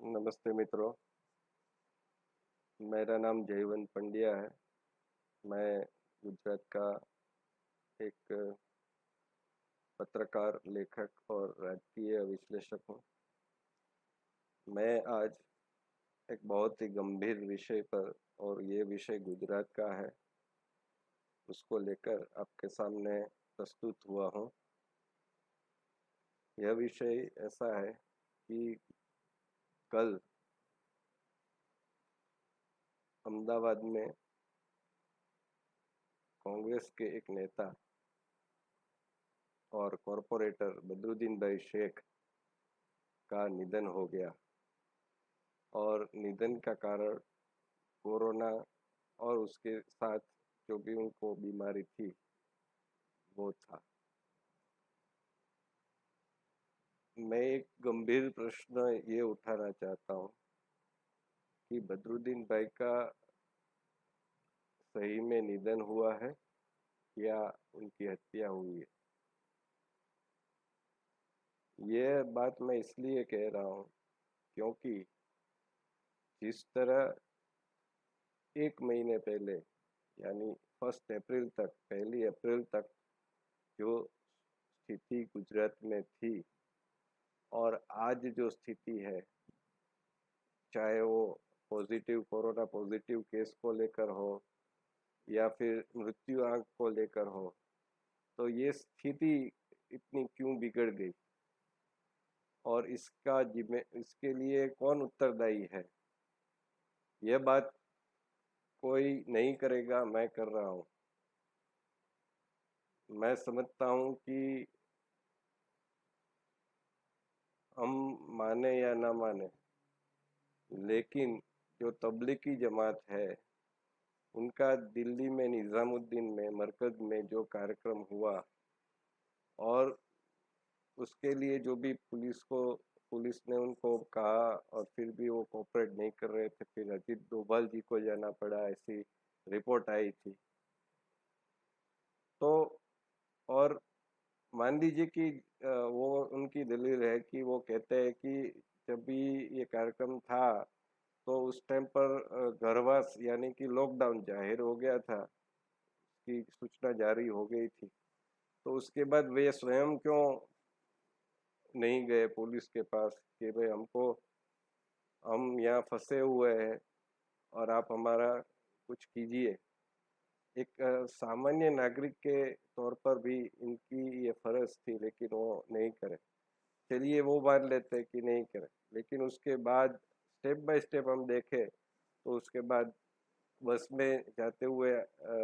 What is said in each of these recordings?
नमस्ते मित्रों। मेरा नाम जयवंत पंड्या है। मैं गुजरात का एक पत्रकार, लेखक और राजकीय विश्लेषक हूँ। मैं आज एक बहुत ही गंभीर विषय पर, और ये विषय गुजरात का है, उसको लेकर आपके सामने प्रस्तुत हुआ हूँ। यह विषय ऐसा है कि कल अहमदाबाद में कांग्रेस के एक नेता और कॉरपोरेटर बदरुद्दीन भाई शेख का निधन हो गया। और निधन का कारण कोरोना और उसके साथ जो भी उनको बीमारी थी वो था। मैं एक गंभीर प्रश्न ये उठाना चाहता हूँ कि बदरुद्दीन भाई का सही में निधन हुआ है या उनकी हत्या हुई है। ये बात मैं इसलिए कह रहा हूँ क्योंकि जिस तरह एक महीने पहले, यानी 1 अप्रैल तक, 1 अप्रैल तक जो स्थिति गुजरात में थी और आज जो स्थिति है, चाहे वो कोरोना पॉजिटिव केस को लेकर हो या फिर मृत्यु आंक को लेकर हो, तो ये स्थिति इतनी क्यों बिगड़ गई और इसके लिए कौन उत्तरदायी है, यह बात कोई नहीं करेगा, मैं कर रहा हूँ। मैं समझता हूँ कि हम माने या ना माने, लेकिन जो तबलीगी जमात है उनका दिल्ली में निज़ामुद्दीन में मरकज में जो कार्यक्रम हुआ, और उसके लिए जो भी पुलिस ने उनको कहा और फिर भी वो कोऑपरेट नहीं कर रहे थे, फिर अजीत डोभाल जी को जाना पड़ा, ऐसी रिपोर्ट आई थी। तो और मान लीजिए कि वो उनकी दलील है कि वो कहते हैं कि जब भी ये कार्यक्रम था तो उस टाइम पर घरवास यानी कि लॉकडाउन जाहिर हो गया था, कि सूचना जारी हो गई थी। तो उसके बाद वे स्वयं क्यों नहीं गए पुलिस के पास कि भाई हम यहाँ फंसे हुए हैं और आप हमारा कुछ कीजिए। एक सामान्य नागरिक के तौर पर भी इनकी ये फर्ज थी, लेकिन वो नहीं करे। चलिए वो मान लेते हैं कि नहीं करे, लेकिन उसके बाद स्टेप बाय स्टेप हम देखें तो उसके बाद बस में जाते हुए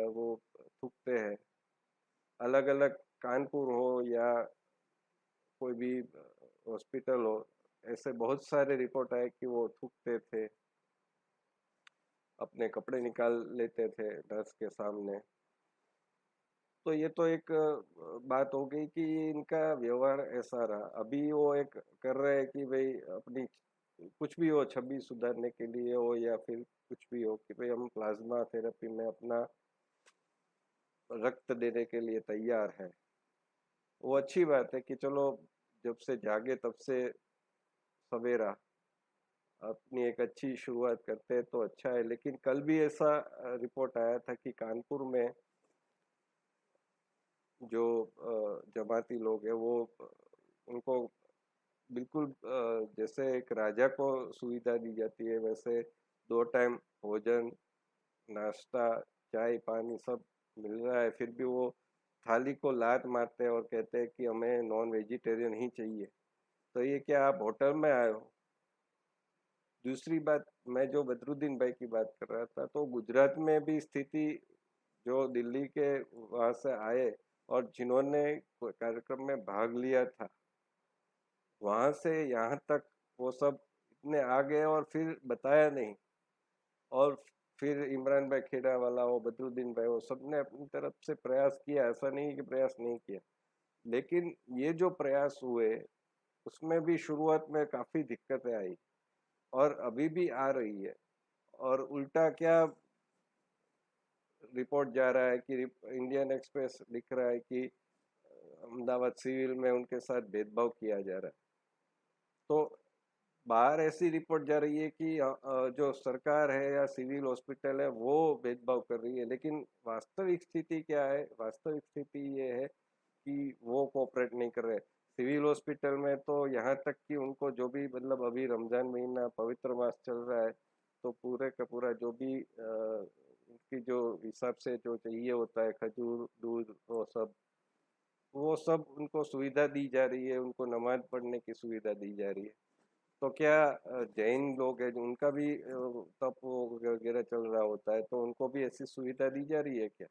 वो थूकते हैं। अलग अलग कानपुर हो या कोई भी हॉस्पिटल हो, ऐसे बहुत सारे रिपोर्ट आए कि वो थूकते थे, अपने कपड़े निकाल लेते थे नर्स के सामने। तो ये तो एक बात हो गई कि इनका व्यवहार ऐसा रहा। अभी वो एक कर रहे हैं कि भाई अपनी कुछ भी हो, छवि सुधारने के लिए हो या फिर कुछ भी हो, कि भाई हम प्लाज्मा थेरेपी में अपना रक्त देने के लिए तैयार है। वो अच्छी बात है कि चलो, जब से जागे तब से सवेरा, अपनी एक अच्छी शुरुआत करते हैं तो अच्छा है। लेकिन कल भी ऐसा रिपोर्ट आया था कि कानपुर में जो जमाती लोग हैं वो उनको बिल्कुल जैसे एक राजा को सुविधा दी जाती है वैसे 2 टाइम भोजन, नाश्ता, चाय पानी सब मिल रहा है, फिर भी वो थाली को लात मारते हैं और कहते हैं कि हमें नॉन वेजिटेरियन ही चाहिए। तो ये क्या आप होटल में आए हो? दूसरी बात, मैं जो बदरुद्दीन भाई की बात कर रहा था, तो गुजरात में भी स्थिति, जो दिल्ली के वहाँ से आए और जिन्होंने कार्यक्रम में भाग लिया था, वहां से यहाँ तक वो सब इतने आ गए और फिर बताया नहीं। और फिर इमरान भाई खेड़ा वाला हो, बदरुद्दीन भाई, वो सब ने अपनी तरफ से प्रयास किया, ऐसा नहीं कि प्रयास नहीं किया। लेकिन ये जो प्रयास हुए उसमें भी शुरुआत में काफी दिक्कतें आई और अभी भी आ रही है। और उल्टा क्या रिपोर्ट जा रहा है कि इंडियन एक्सप्रेस लिख रहा है कि अहमदाबाद सिविल में उनके साथ भेदभाव किया जा रहा है। तो बाहर ऐसी रिपोर्ट जा रही है कि जो सरकार है या सिविल हॉस्पिटल है वो भेदभाव कर रही है, लेकिन वास्तविक स्थिति क्या है? वास्तविक स्थिति ये है कि वो कोऑपरेट नहीं कर रहे। सिविल हॉस्पिटल में तो यहाँ तक कि उनको जो भी मतलब अभी रमजान महीना पवित्र मास चल रहा है, तो पूरे का पूरा जो भी उनकी जो हिसाब से जो चाहिए होता है, खजूर दूध वो सब उनको सुविधा दी जा रही है, उनको नमाज पढ़ने की सुविधा दी जा रही है। तो क्या जैन लोग हैं उनका भी तप वगैरह चल रहा होता है, तो उनको भी ऐसी सुविधा दी जा रही है क्या?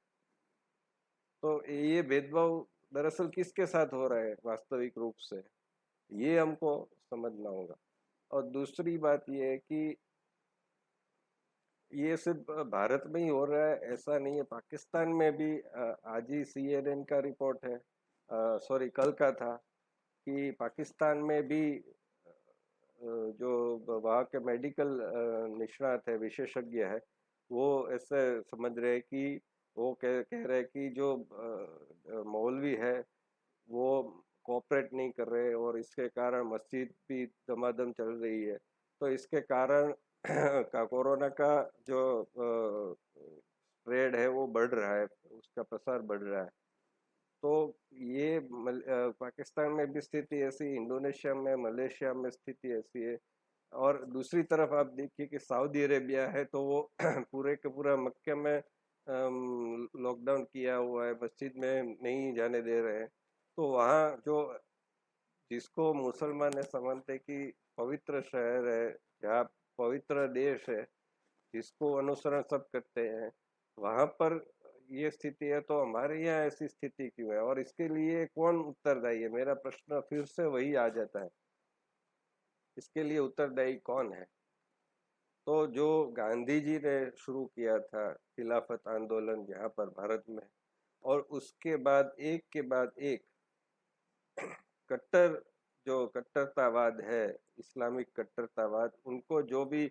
तो ये भेदभाव दरअसल किसके साथ हो रहा है वास्तविक रूप से, ये हमको समझना होगा। और दूसरी बात ये है कि ये सिर्फ भारत में ही हो रहा है ऐसा नहीं है, पाकिस्तान में भी आज ही CNN का रिपोर्ट है, सॉरी कल का था, कि पाकिस्तान में भी जो वहाँ के मेडिकल निष्णात है, विशेषज्ञ है, वो ऐसे समझ रहे हैं कि वो कह रहे हैं कि जो मौलवी है वो कोऑपरेट नहीं कर रहे, और इसके कारण मस्जिद भी दमादम चल रही है। तो इसके कारण का कोरोना का जो स्प्रेड है वो बढ़ रहा है, उसका प्रसार बढ़ रहा है। तो ये पाकिस्तान में भी स्थिति ऐसी, इंडोनेशिया में, मलेशिया में स्थिति ऐसी है। और दूसरी तरफ आप देखिए कि सऊदी अरेबिया है, तो वो पूरे के पूरा मक्के में लॉकडाउन किया हुआ है, मस्जिद में नहीं जाने दे रहे हैं। तो वहाँ जो जिसको मुसलमान ऐसा मानते हैं कि पवित्र शहर है, जहाँ पवित्र देश है, जिसको अनुसरण सब करते हैं, वहाँ पर ये स्थिति है, तो हमारे यहाँ ऐसी स्थिति क्यों है? और इसके लिए कौन उत्तरदायी है? मेरा प्रश्न फिर से वही आ जाता है, इसके लिए उत्तरदायी कौन है? तो जो गांधी जी ने शुरू किया था खिलाफत आंदोलन यहाँ पर भारत में, और उसके बाद एक कट्टर जो कट्टरतावाद है, इस्लामिक कट्टरतावाद, उनको जो भी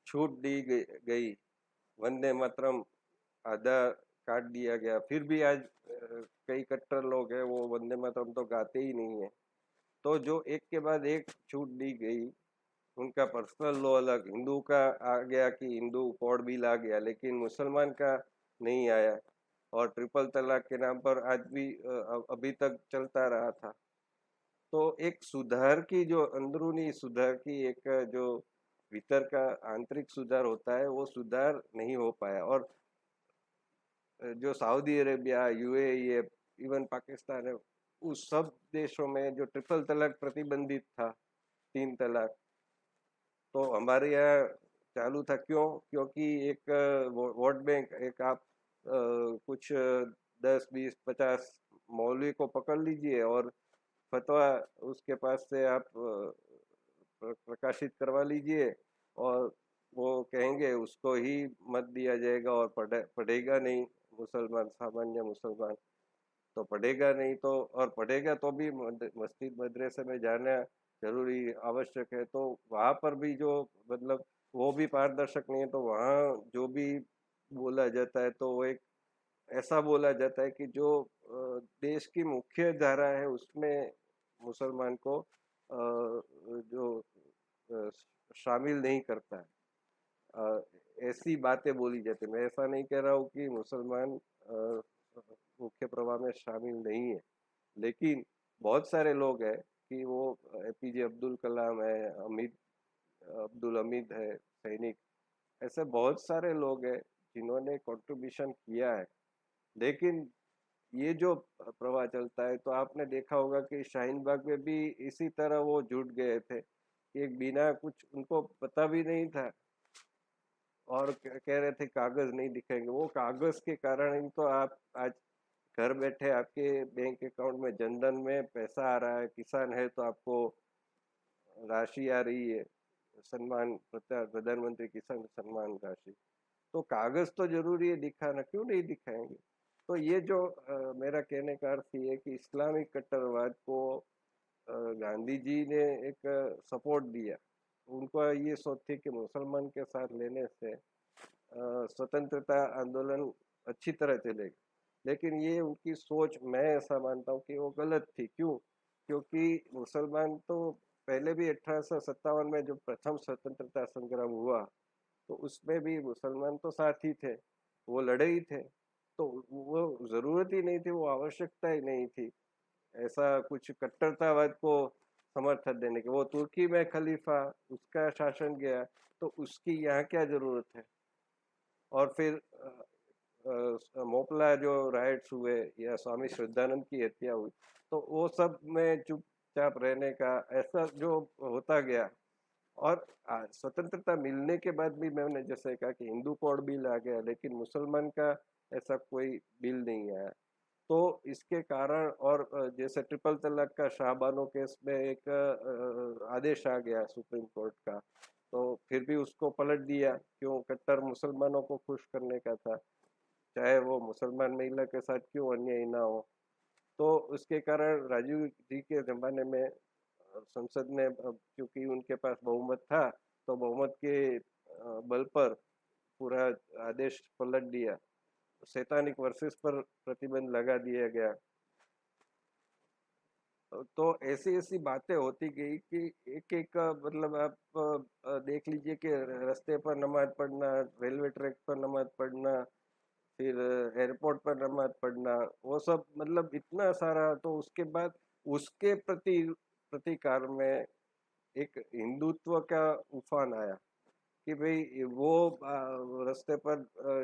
छूट दी गई, वंदे मातरम आधा काट दिया गया, फिर भी आज कई कट्टर लोग हैं वो वंदे मातरम तो गाते ही नहीं है। तो जो एक के बाद एक छूट दी गई, उनका पर्सनल लॉ अलग, हिंदू का आ गया कि हिंदू कोड बिल आ गया, लेकिन मुसलमान का नहीं आया, और ट्रिपल तलाक के नाम पर आज भी अभी तक चलता रहा था। तो एक सुधार की जो अंदरूनी सुधार की एक जो भीतर का आंतरिक सुधार होता है, वो सुधार नहीं हो पाया। और जो Saudi Arabia, UAE, even Pakistan है, उस सब देशों में जो ट्रिपल तलाक प्रतिबंधित था, 3 तलाक, तो हमारे यहाँ चालू था। क्यों? क्योंकि एक वोट बैंक, एक आप कुछ 10, 20, 50 मौलवी को पकड़ लीजिए और फतवा उसके पास से आप प्रकाशित करवा लीजिए, और वो कहेंगे उसको ही मत दिया जाएगा, और पढ़ेगा नहीं मुसलमान, सामान्य मुसलमान तो पढ़ेगा नहीं, तो और पढ़ेगा तो भी मस्जिद मदरसे में जाना जरूरी आवश्यक है। तो वहाँ पर भी जो मतलब वो भी पारदर्शक नहीं है, तो वहाँ जो भी बोला जाता है तो वो एक ऐसा बोला जाता है कि जो देश की मुख्य धारा है उसमें मुसलमान को जो अ, शामिल नहीं करता है। अ, ऐसी बातें बोली जाती है। मैं ऐसा नहीं कह रहा हूँ कि मुसलमान मुख्य प्रवाह में शामिल नहीं है, लेकिन बहुत सारे लोग हैं कि वो APJ अब्दुल कलाम है, अब्दुल हमीद है सैनिक, ऐसे बहुत सारे लोग हैं जिन्होंने कंट्रीब्यूशन किया है। लेकिन ये जो प्रवाह चलता है, तो आपने देखा होगा कि शाहीन बाग में भी इसी तरह वो जुट गए थे, एक बिना कुछ उनको पता भी नहीं था, और कह रहे थे कागज नहीं दिखाएंगे। वो कागज के कारण ही तो आप आज घर बैठे आपके बैंक अकाउंट में, जनधन में पैसा आ रहा है, किसान है तो आपको राशि आ रही है, सम्मान, प्रधानमंत्री किसान सम्मान राशि। तो कागज तो जरूरी है दिखाना, क्यों नहीं दिखाएंगे? तो ये जो मेरा कहने का अर्थ ये है कि इस्लामिक कट्टरवाद को गांधी जी ने एक सपोर्ट दिया। उनको ये सोच थी कि मुसलमान के साथ लेने से स्वतंत्रता आंदोलन अच्छी तरह चलेगा, लेकिन ये उनकी सोच, मैं ऐसा मानता हूँ कि वो गलत थी। क्यों? क्योंकि मुसलमान तो पहले भी 1857 में जो प्रथम स्वतंत्रता संग्राम हुआ, तो उसमें भी मुसलमान तो साथ ही थे, वो लड़े ही थे। तो वो जरूरत ही नहीं थी, वो आवश्यकता ही नहीं थी ऐसा कुछ कट्टरतावाद को समर्थन देने की। वो तुर्की में खलीफा, उसका शासन गया, तो उसकी यहाँ क्या जरूरत है। और फिर मोपला जो राइट्स हुए या स्वामी श्रद्धानंद की हत्या हुई, तो वो सब में चुपचाप रहने का ऐसा जो होता गया। और स्वतंत्रता मिलने के बाद भी मैंने जैसे कहा कि हिंदू कोड बिल आ गया, लेकिन मुसलमान का ऐसा कोई बिल नहीं आया। तो इसके कारण और जैसे ट्रिपल तलाक का शाहबानो केस में एक आदेश आ गया सुप्रीम कोर्ट का, तो फिर भी उसको पलट दिया, क्यों, कट्टर मुसलमानों को खुश करने का था, चाहे वो मुसलमान महिला के साथ क्यों अन्याय ना हो। तो उसके कारण राजीव जी के जमाने में संसद ने क्योंकि उनके पास बहुमत था, तो बहुमत के बल पर पूरा आदेश पलट दिया, सैतानिक वर्सेस पर प्रतिबंध लगा दिया गया। तो ऐसी ऐसी बातें होती गई कि एक एक मतलब आप देख लीजिए कि रास्ते पर नमाज पढ़ना, रेलवे ट्रैक पर नमाज पढ़ना, फिर एयरपोर्ट पर नमाज पढ़ना, वो सब मतलब इतना सारा। तो उसके बाद उसके प्रतिकार में एक हिंदुत्व का उफान आया कि भाई वो रास्ते पर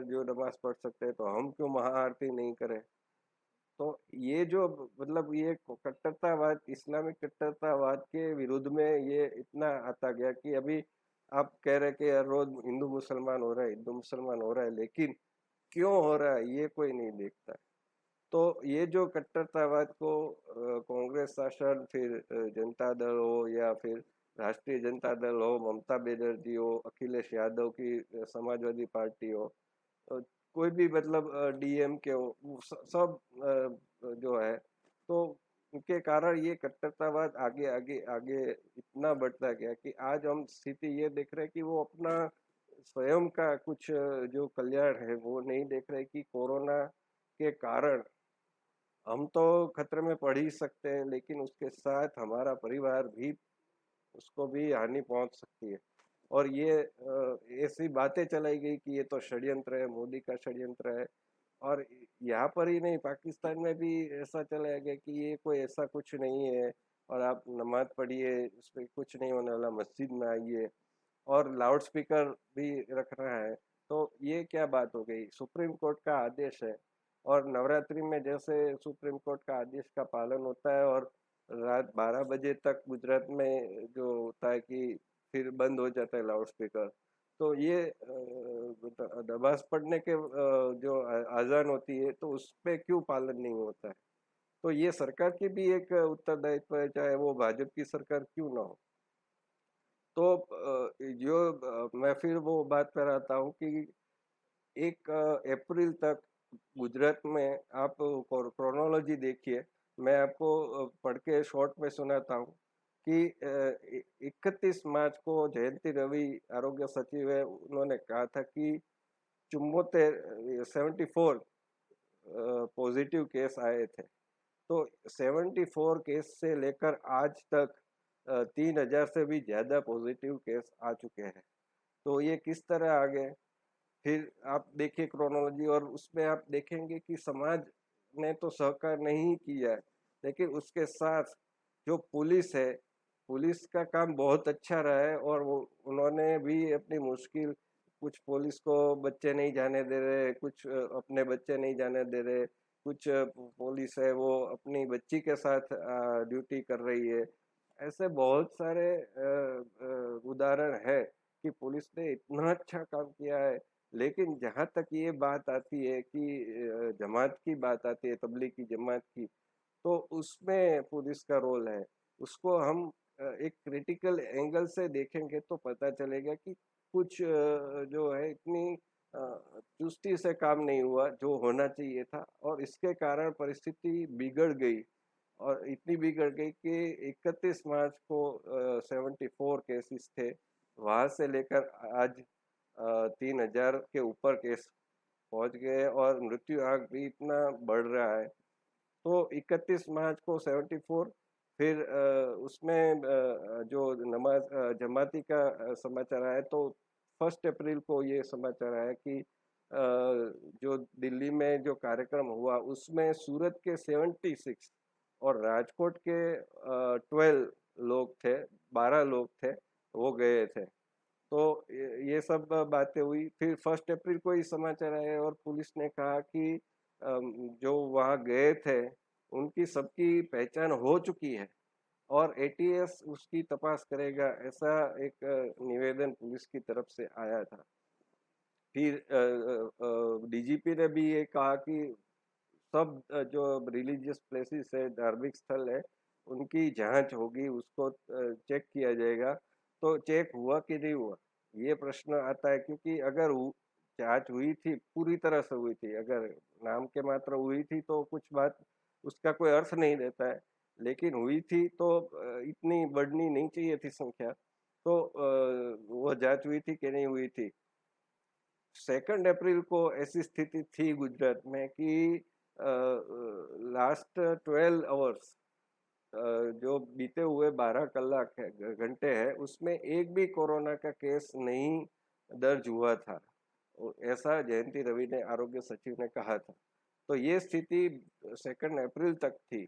जो नमाज पढ़ सकते हैं, तो हम क्यों महाआरती नहीं करें। तो ये जो मतलब ये कट्टरतावाद, इस्लामिक कट्टरतावाद के विरुद्ध में ये इतना आता गया कि अभी आप कह रहे कि यार रोज हिंदू मुसलमान हो रहा है, हिंदू मुसलमान हो रहा है, लेकिन क्यों हो रहा है ये कोई नहीं देखता। तो ये जो कट्टरतावाद को कांग्रेस शासन, फिर जनता दल हो या फिर राष्ट्रीय जनता दल हो, ममता बनर्जी हो, अखिलेश यादव की समाजवादी पार्टी हो, कोई भी मतलब डीएम के हो, सब जो है, तो उनके कारण ये कट्टरतावाद आगे आगे आगे इतना बढ़ता गया कि आज हम स्थिति ये देख रहे हैं कि वो अपना स्वयं का कुछ जो कल्याण है वो नहीं देख रहे कि कोरोना के कारण हम तो खतरे में पड़ ही सकते हैं, लेकिन उसके साथ हमारा परिवार भी, उसको भी हानि पहुंच सकती है। और ये ऐसी बातें चलाई गई कि ये तो षड्यंत्र है, मोदी का षड्यंत्र है। और यहाँ पर ही नहीं, पाकिस्तान में भी ऐसा चलाया गया कि ये कोई ऐसा कुछ नहीं है, और आप नमाज पढ़िए, उसमें कुछ नहीं होने वाला, मस्जिद में आइए, और लाउड स्पीकर भी रखना है। तो ये क्या बात हो गई, सुप्रीम कोर्ट का आदेश है। और नवरात्रि में जैसे सुप्रीम कोर्ट का आदेश का पालन होता है, और रात 12 बजे तक गुजरात में जो होता है कि फिर बंद हो जाता है लाउड स्पीकर, तो ये नमाज पढ़ने के जो अजान होती है, तो उस पे क्यों पालन नहीं होता है। तो ये सरकार की भी एक उत्तरदायित्व है, चाहे वो भाजपा की सरकार क्यों ना हो। तो जो मैं फिर वो बात पर आता हूँ कि 1 अप्रैल तक गुजरात में आप क्रोनोलॉजी देखिए। मैं आपको पढ़ के शॉर्ट में सुनाता हूँ कि 31 मार्च को जयंती रवि आरोग्य सचिव है, उन्होंने कहा था कि 74 पॉजिटिव केस आए थे। तो 74 केस से लेकर आज तक 3,000 से भी ज़्यादा पॉजिटिव केस आ चुके हैं। तो ये किस तरह आ गए। फिर आप देखिए क्रोनोलॉजी, और उसमें आप देखेंगे कि समाज ने तो सहकार नहीं किया है, लेकिन उसके साथ जो पुलिस है, पुलिस का काम बहुत अच्छा रहा है। और वो उन्होंने भी अपनी मुश्किल, कुछ पुलिस को बच्चे नहीं जाने दे रहे, कुछ अपने बच्चे नहीं जाने दे रहे, कुछ पुलिस है वो अपनी बच्ची के साथ ड्यूटी कर रही है। ऐसे बहुत सारे उदाहरण है कि पुलिस ने इतना अच्छा काम किया है। लेकिन जहाँ तक ये बात आती है कि जमात की बात आती है, तबलीगी जमात की, तो उसमें पुलिस का रोल है। उसको हम एक क्रिटिकल एंगल से देखेंगे तो पता चलेगा कि कुछ जो है इतनी चुस्ती से काम नहीं हुआ जो होना चाहिए था, और इसके कारण परिस्थिति बिगड़ गई। और इतनी बिगड़ गई कि 31 मार्च को 74 केसेस थे, वहां से लेकर आज 3,000 के ऊपर केस पहुंच गए, और मृत्यु आंक भी इतना बढ़ रहा है। तो 31 मार्च को 74, फिर उसमें जो नमाज जमाती का समाचार आया तो 1 अप्रैल को ये समाचार आया कि जो दिल्ली में जो कार्यक्रम हुआ उसमें सूरत के 76 और राजकोट के 12 लोग थे, 12 लोग थे, वो गए थे। तो ये सब बातें हुई। फिर 1 अप्रैल को ही समाचार आए और पुलिस ने कहा कि जो वहाँ गए थे उनकी सबकी पहचान हो चुकी है और एटीएस उसकी तपास करेगा, ऐसा एक निवेदन पुलिस की तरफ से आया था। फिर डीजीपी ने भी ये कहा कि सब जो रिलीजियस प्लेसेस है, धार्मिक स्थल है, उनकी जांच होगी, उसको चेक किया जाएगा। तो चेक हुआ कि नहीं हुआ, ये प्रश्न आता है, क्योंकि अगर जांच हुई थी, पूरी तरह से हुई थी, अगर नाम के मात्र हुई थी तो कुछ बात उसका कोई अर्थ नहीं देता है, लेकिन हुई थी तो इतनी बढ़नी नहीं चाहिए थी संख्या। तो वो जांच हुई थी कि नहीं हुई थी। 2 अप्रैल को ऐसी स्थिति थी गुजरात में कि लास्ट 12 आवर्स, जो बीते हुए 12 कलाक है, घंटे हैं, उसमें एक भी कोरोना का केस नहीं दर्ज हुआ था। ऐसा जयंती रवि ने, आरोग्य सचिव ने कहा था। तो ये स्थिति 2 अप्रैल तक थी।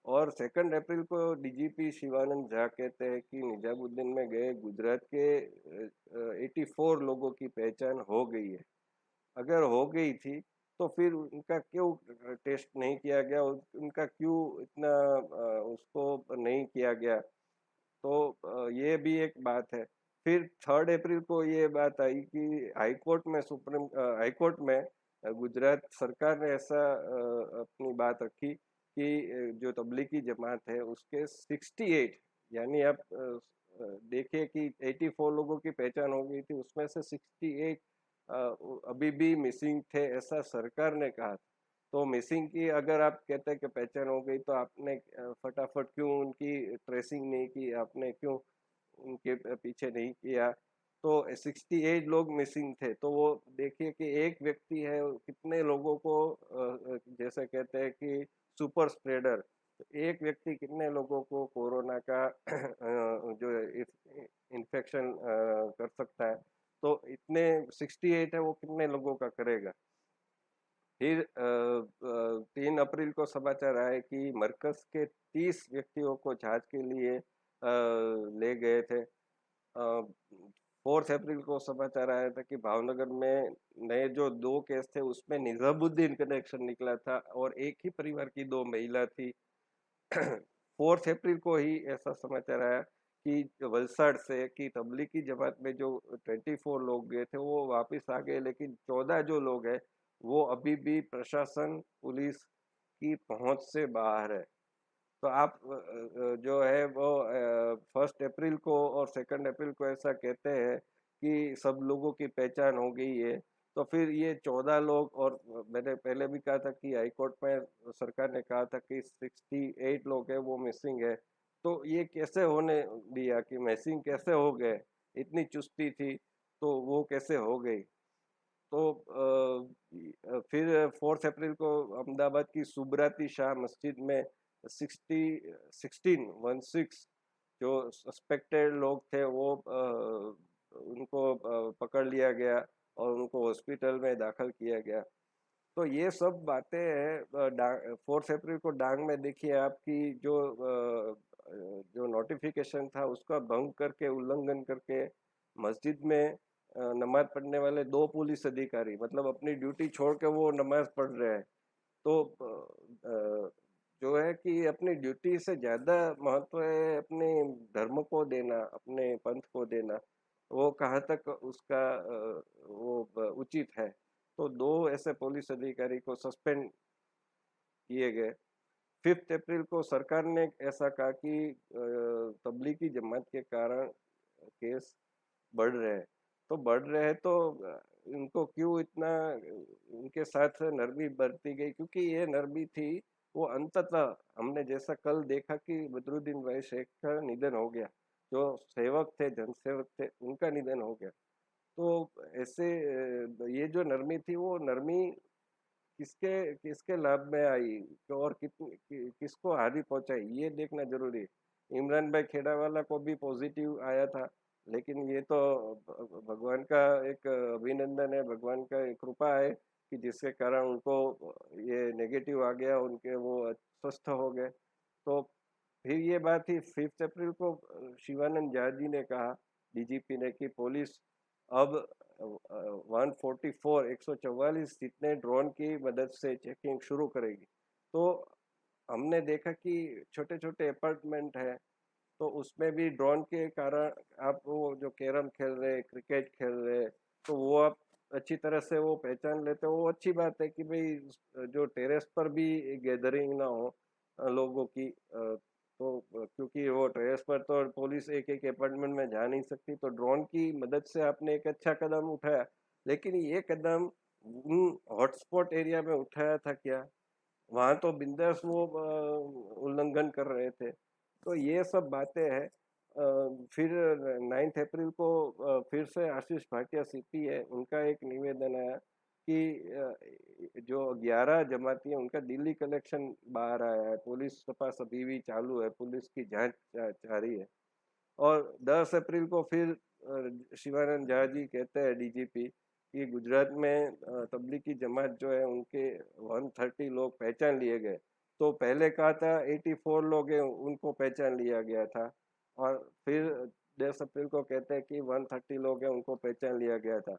और 2 अप्रैल को डीजीपी शिवानंद झा कहते हैं कि निजामुद्दीन में गए गुजरात के 84 लोगों की पहचान हो गई है। अगर हो गई थी तो फिर उनका क्यों टेस्ट नहीं किया गया, उनका क्यों इतना उसको नहीं किया गया। तो ये भी एक बात है। फिर 3 अप्रैल को ये बात आई कि हाईकोर्ट में, सुप्रीम हाईकोर्ट में गुजरात सरकार ने ऐसा अपनी बात रखी कि जो तबलीगी जमात है उसके 68, यानी आप देखिए कि 84 लोगों की पहचान हो गई थी, उसमें से 68 अभी भी मिसिंग थे, ऐसा सरकार ने कहा। तो मिसिंग की अगर आप कहते हैं कि पहचान हो गई तो आपने फटाफट क्यों उनकी ट्रेसिंग नहीं की, आपने क्यों उनके पीछे नहीं किया। तो 68 लोग मिसिंग थे, तो वो देखिए कि एक व्यक्ति है कितने लोगों को जैसे कहते हैं कि सुपर स्प्रेडर, तो एक व्यक्ति कितने लोगों को कोरोना का जो इन्फेक्शन कर सकता है। तो इतने 68 है, वो कितने लोगों का करेगा। फिर 3 अप्रैल को समाचार आए कि मरकज के 30 व्यक्तियों को जांच के लिए ले गए थे। 4 अप्रैल को समाचार आया था कि भावनगर में नए जो 2 केस थे उसमें निजामुद्दीन कनेक्शन निकला था और एक ही परिवार की 2 महिला थी। 4 अप्रैल को ही ऐसा समाचार आया कि वलसाड़ से कि तबलीगी जमात में जो 24 लोग गए थे वो वापस आ गए, लेकिन 14 जो लोग हैं वो अभी भी प्रशासन, पुलिस की पहुंच से बाहर है। तो आप जो है वो 1 अप्रैल को और 2 अप्रैल को ऐसा कहते हैं कि सब लोगों की पहचान हो गई है। तो फिर ये 14 लोग, और मैंने पहले भी कहा था कि हाईकोर्ट में सरकार ने कहा था कि 68 लोग हैं वो मिसिंग है। तो ये कैसे होने दिया, कि मिसिंग कैसे हो गए, इतनी चुस्ती थी तो वो कैसे हो गई। तो फिर 4 अप्रैल को अहमदाबाद की सुब्राती शाह मस्जिद में 16 जो सस्पेक्टेड लोग थे वो उनको पकड़ लिया गया और उनको हॉस्पिटल में दाखिल किया गया। तो ये सब बातें हैं। 4 अप्रैल को डांग में देखिए आपकी जो नोटिफिकेशन था उसका भंग करके, उल्लंघन करके मस्जिद में नमाज पढ़ने वाले 2 पुलिस अधिकारी, मतलब अपनी ड्यूटी छोड़ के वो नमाज पढ़ रहे हैं। तो जो है कि अपनी ड्यूटी से ज़्यादा महत्व है अपने धर्म को देना, अपने पंथ को देना। वो कहाँ तक उसका वो उचित है। तो 2 ऐसे पुलिस अधिकारी को सस्पेंड किए गए। 5 अप्रैल को सरकार ने ऐसा कहा कि तबलीगी जमात के कारण केस बढ़ रहे हैं। तो बढ़ रहे हैं तो इनको क्यों इतना, इनके साथ नरमी बरती गई, क्योंकि ये नरमी थी वो अंततः हमने जैसा कल देखा कि बदरुद्दीन भाई शेख का निधन हो गया, जो सेवक थे, जनसेवक थे, उनका निधन हो गया। तो ऐसे ये जो नरमी थी वो नरमी किसके किसके लाभ में आई और किसको हानि पहुंचाई, ये देखना जरूरी है। इमरान भाई खेड़ावाला को भी पॉजिटिव आया था, लेकिन ये तो भगवान का एक अभिनंदन है, भगवान का एक कृपा है कि जिसके कारण उनको ये नेगेटिव आ गया, उनके वो स्वस्थ हो गए। तो फिर ये बात थी 5 अप्रैल को शिवानंद झा जी ने कहा, डीजीपी ने, कि पुलिस अब 144 जितने ड्रोन की मदद से चेकिंग शुरू करेगी। तो हमने देखा कि छोटे छोटे अपार्टमेंट है, तो उसमें भी ड्रोन के कारण आप वो जो कैरम खेल रहे, क्रिकेट खेल रहे, तो वो आप अच्छी तरह से वो पहचान लेते हो। वो अच्छी बात है कि भाई जो टेरेस पर भी गैदरिंग ना हो लोगों की, तो क्योंकि वो टेरेस पर तो पुलिस एक एक अपार्टमेंट में जा नहीं सकती, तो ड्रोन की मदद से आपने एक अच्छा कदम उठाया। लेकिन ये कदम उन हॉटस्पॉट एरिया में उठाया था क्या? वहाँ तो बिंदास वो उल्लंघन कर रहे थे। तो ये सब बातें हैं। फिर 9 अप्रैल को फिर से आशीष भाटिया सीपी है, उनका एक निवेदन आया कि जो 11 जमाती है उनका दिल्ली कलेक्शन बाहर आया है, पुलिस तपास अभी भी चालू है, पुलिस की जांच जारी है। और 10 अप्रैल को फिर शिवानंद झा जी कहते हैं, डीजीपी, कि गुजरात में तबलीगी जमात जो है उनके 130 लोग पहचान लिए गए। तो पहले कहा था 84 लोग हैं उनको पहचान लिया गया था, और फिर 10 अप्रैल को कहते हैं कि 130 लोग हैं उनको पहचान लिया गया था।